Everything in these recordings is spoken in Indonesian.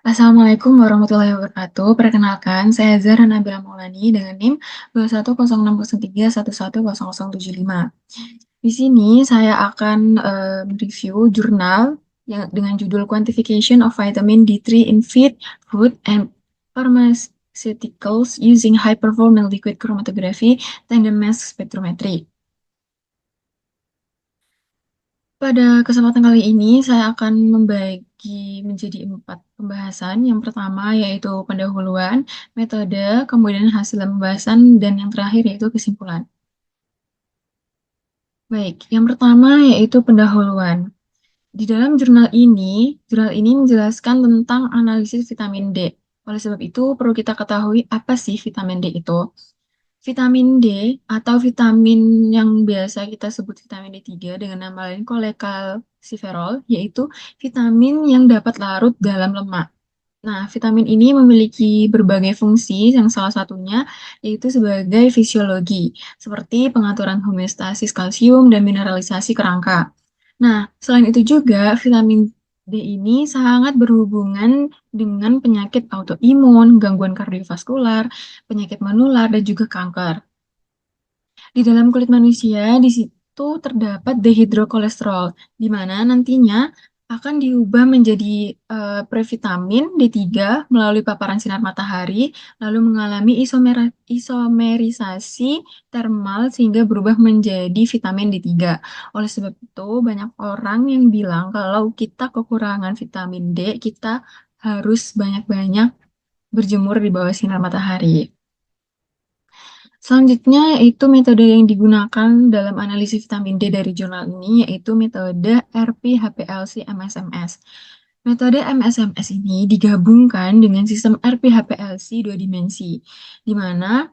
Assalamualaikum warahmatullahi wabarakatuh. Perkenalkan, saya Zahra Nabila Maulani dengan NIM 2106031110075. Di sini saya akan mereview jurnal yang dengan judul Quantification of Vitamin D3 in Feed, Food, and Pharmaceuticals Using High Performance Liquid Chromatography Tandem Mass Spectrometry. Pada kesempatan kali ini, saya akan membagi menjadi 4 pembahasan. Yang pertama yaitu pendahuluan, metode, kemudian hasil pembahasan, dan yang terakhir yaitu kesimpulan. Baik, yang pertama yaitu pendahuluan. Di dalam jurnal ini menjelaskan tentang analisis vitamin D. Oleh sebab itu, perlu kita ketahui apa sih vitamin D itu. Vitamin D atau vitamin yang biasa kita sebut vitamin D3 dengan nama lain kolekalsiferol, yaitu vitamin yang dapat larut dalam lemak. Nah, vitamin ini memiliki berbagai fungsi yang salah satunya yaitu sebagai fisiologi, seperti pengaturan homeostasis kalsium dan mineralisasi kerangka. Nah, selain itu juga vitamin D ini sangat berhubungan dengan penyakit autoimun, gangguan kardiovaskular, penyakit menular, dan juga kanker. Di dalam kulit manusia, di situ terdapat dehidrokolesterol, di mana nantinya akan diubah menjadi previtamin D3 melalui paparan sinar matahari, lalu mengalami isomerisasi termal sehingga berubah menjadi vitamin D3. Oleh sebab itu, banyak orang yang bilang kalau kita kekurangan vitamin D, kita harus banyak-banyak berjemur di bawah sinar matahari. Selanjutnya, yaitu metode yang digunakan dalam analisis vitamin D dari jurnal ini, yaitu metode RP-HPLC-MSMS. Metode MSMS ini digabungkan dengan sistem RP-HPLC dua dimensi, di mana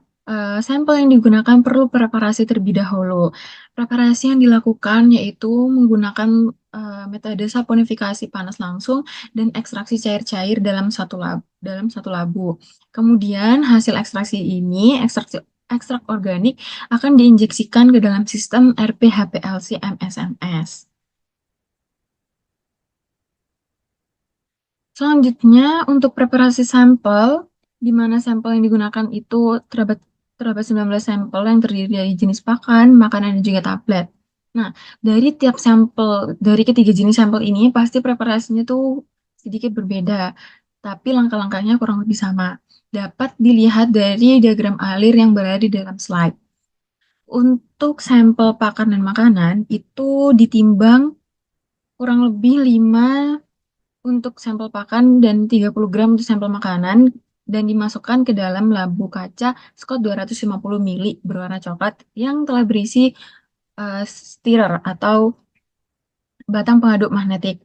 sampel yang digunakan perlu preparasi terlebih dahulu. Preparasi yang dilakukan yaitu menggunakan metode saponifikasi panas langsung dan ekstraksi cair-cair dalam satu labu. Kemudian hasil ekstraksi ini, ekstrak organik akan diinjeksikan ke dalam sistem RPHPLC MSMS. Selanjutnya, untuk preparasi sampel, di mana sampel yang digunakan itu terdapat terdapat 19 sampel yang terdiri dari jenis pakan, makanan, dan juga tablet. Nah, dari tiap sampel, dari ketiga jenis sampel ini, pasti preparasinya tuh sedikit berbeda, tapi langkah-langkahnya kurang lebih sama. Dapat dilihat dari diagram alir yang berada di dalam slide. Untuk sampel pakan dan makanan itu ditimbang kurang lebih 5 untuk sampel pakan dan 30 gram untuk sampel makanan dan dimasukkan ke dalam labu kaca Scott 250 mili berwarna coklat yang telah berisi stirrer atau batang pengaduk magnetik.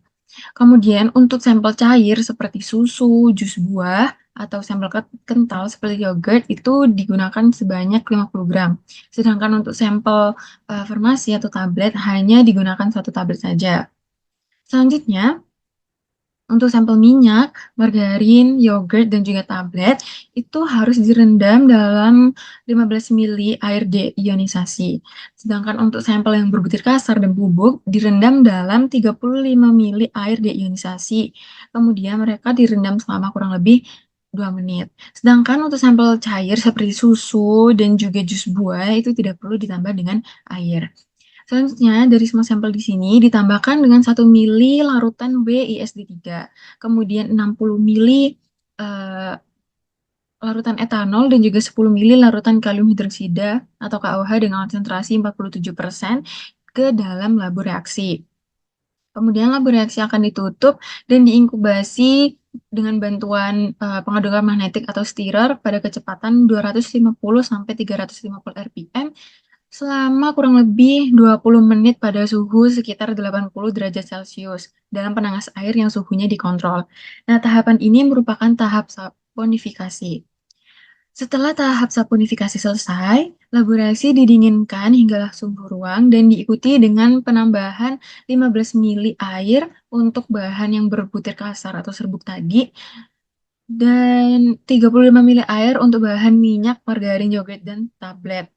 Kemudian untuk sampel cair seperti susu, jus buah, atau sampel kental seperti yogurt itu digunakan sebanyak 50 gram. Sedangkan untuk sampel farmasi atau tablet hanya digunakan 1 tablet saja. Selanjutnya, untuk sampel minyak, margarin, yogurt, dan juga tablet itu harus direndam dalam 15 mili air deionisasi. Sedangkan untuk sampel yang berbutir kasar dan bubuk direndam dalam 35 mili air deionisasi. Kemudian mereka direndam selama kurang lebih 2 menit. Sedangkan untuk sampel cair seperti susu dan juga jus buah itu tidak perlu ditambah dengan air. Selanjutnya, dari semua sampel di sini ditambahkan dengan 1 mili larutan WISD3, kemudian 60 mili eh, larutan etanol, dan juga 10 mili larutan kalium hidroksida atau KOH dengan konsentrasi 47% ke dalam labu reaksi. Kemudian labu reaksi akan ditutup dan diinkubasi dengan bantuan pengadukan magnetik atau stirrer pada kecepatan 250 sampai 350 rpm selama kurang lebih 20 menit pada suhu sekitar 80 derajat Celcius dalam penanas air yang suhunya dikontrol. Nah, tahapan ini merupakan tahap saponifikasi. Setelah tahap saponifikasi selesai, labu reaksi didinginkan hingga suhu ruang dan diikuti dengan penambahan 15 mili air untuk bahan yang berbutir kasar atau serbuk tadi dan 35 mili air untuk bahan minyak, margarin, yogurt, dan tablet.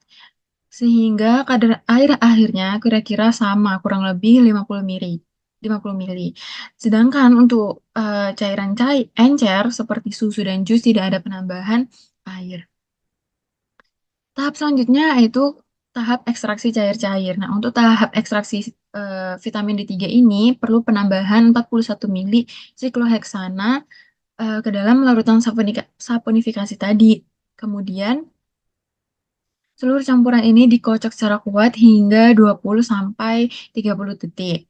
Sehingga kadar air akhirnya kira-kira sama, kurang lebih 50 mili. 50 mili. Sedangkan untuk cairan encer seperti susu dan jus tidak ada penambahan air. Tahap selanjutnya yaitu tahap ekstraksi cair-cair. Nah, untuk tahap ekstraksi vitamin D3 ini perlu penambahan 41 mili sikloheksana ke dalam larutan saponifikasi tadi. Kemudian, seluruh campuran ini dikocok secara kuat hingga 20 sampai 30 detik.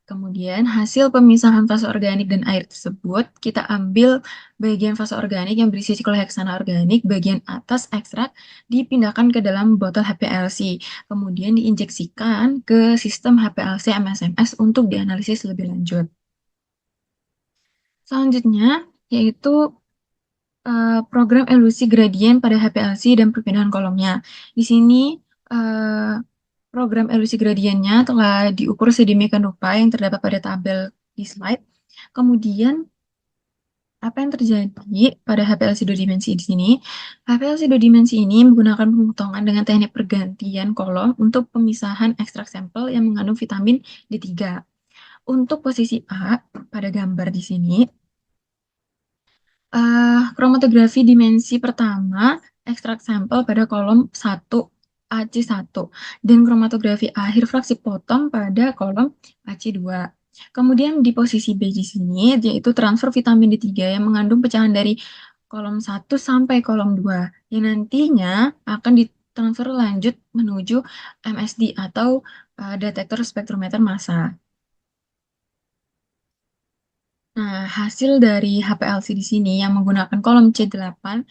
Kemudian hasil pemisahan fase organik dan air tersebut kita ambil bagian fase organik yang berisi sikloheksana organik, bagian atas ekstrak dipindahkan ke dalam botol HPLC. Kemudian diinjeksikan ke sistem HPLC MSMS untuk dianalisis lebih lanjut. Selanjutnya yaitu program elusi gradien pada HPLC dan perpindahan kolomnya. Di sini eh, program elusi gradiennya telah diukur sedemikian rupa yang terdapat pada tabel di slide. Kemudian apa yang terjadi pada HPLC dua dimensi di sini? HPLC dua dimensi ini menggunakan pemotongan dengan teknik pergantian kolom untuk pemisahan ekstrak sampel yang mengandung vitamin D3. Untuk posisi A pada gambar di sini, kromatografi dimensi pertama, ekstrak sampel pada kolom 1 AC1 dan kromatografi akhir fraksi potong pada kolom AC2. Kemudian di posisi B di sini yaitu transfer vitamin D3 yang mengandung pecahan dari kolom 1 sampai kolom 2 yang nantinya akan ditransfer lanjut menuju MSD atau detektor spektrometer massa. Nah, hasil dari HPLC di sini yang menggunakan kolom C8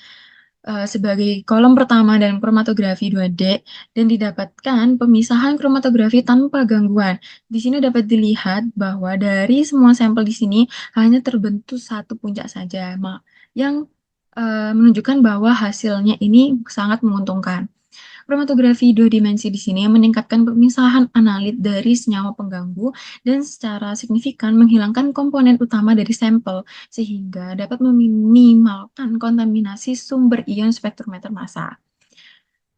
sebagai kolom pertama dalam kromatografi 2D dan didapatkan pemisahan kromatografi tanpa gangguan. Di sini dapat dilihat bahwa dari semua sampel di sini hanya terbentuk satu puncak saja, yang menunjukkan bahwa hasilnya ini sangat menguntungkan. Kromatografi dua dimensi di sini meningkatkan pemisahan analit dari senyawa pengganggu dan secara signifikan menghilangkan komponen utama dari sampel sehingga dapat meminimalkan kontaminasi sumber ion spektrometer massa.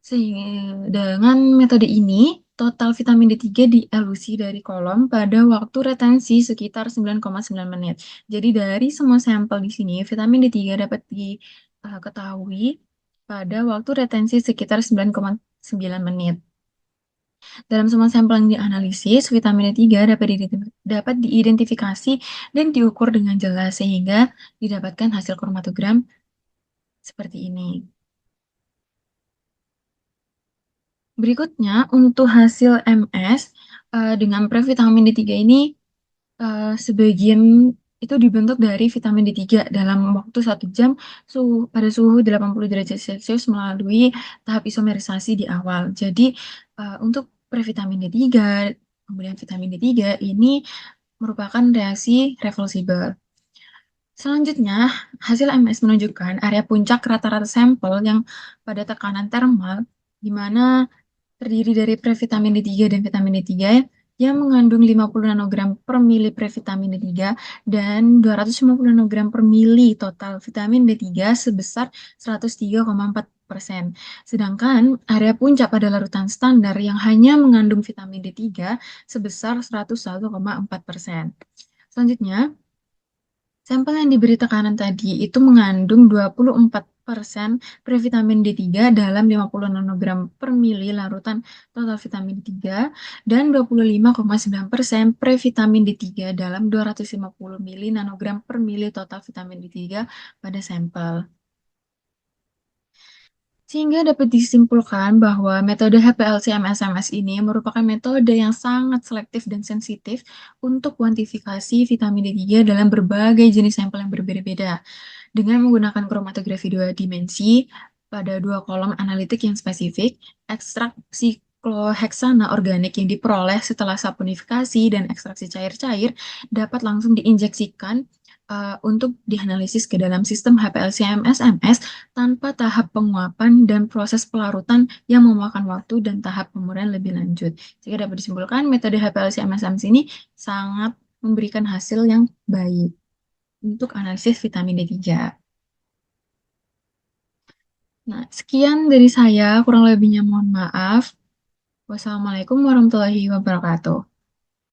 Sehingga dengan metode ini, total vitamin D3 dielusi dari kolom pada waktu retensi sekitar 9,9 menit. Jadi dari semua sampel di sini, vitamin D3 dapat diketahui pada waktu retensi sekitar 9,9 menit. Dalam semua sampel yang dianalisis, vitamin D3 dapat diidentifikasi dan diukur dengan jelas sehingga didapatkan hasil kromatogram seperti ini. Berikutnya, untuk hasil MS dengan previtamin D3 ini sebagian itu dibentuk dari vitamin D3 dalam waktu 1 jam pada suhu 80 derajat Celcius melalui tahap isomerisasi di awal. Jadi untuk previtamin D3, kemudian vitamin D3 ini merupakan reaksi reversibel. Selanjutnya, hasil MS menunjukkan area puncak rata-rata sampel yang pada tekanan termal, di mana terdiri dari previtamin D3 dan vitamin D3 yang mengandung 50 nanogram per mili previtamin D3 dan 250 nanogram per mili total vitamin D3 sebesar 103,4%. Sedangkan area puncak pada larutan standar yang hanya mengandung vitamin D3 sebesar 101,4%. Selanjutnya, sampel yang diberi tekanan tadi itu mengandung 24% previtamin D3 dalam 50 nanogram per mili larutan total vitamin D3 dan 25,9% previtamin D3 dalam 250 mili nanogram per mili total vitamin D3 pada sampel. Sehingga dapat disimpulkan bahwa metode HPLC MSMS ini merupakan metode yang sangat selektif dan sensitif untuk kuantifikasi vitamin D3 dalam berbagai jenis sampel yang berbeda-beda. Dengan menggunakan kromatografi dua dimensi pada dua kolom analitik yang spesifik, ekstrak sikloheksana organik yang diperoleh setelah saponifikasi dan ekstraksi cair-cair dapat langsung diinjeksikan untuk dianalisis ke dalam sistem HPLC MSMS tanpa tahap penguapan dan proses pelarutan yang memakan waktu dan tahap pemurnian lebih lanjut. Jika dapat disimpulkan, metode HPLC MSMS ini sangat memberikan hasil yang baik untuk analisis vitamin D3. Nah, sekian dari saya, kurang lebihnya mohon maaf. Wassalamualaikum warahmatullahi wabarakatuh.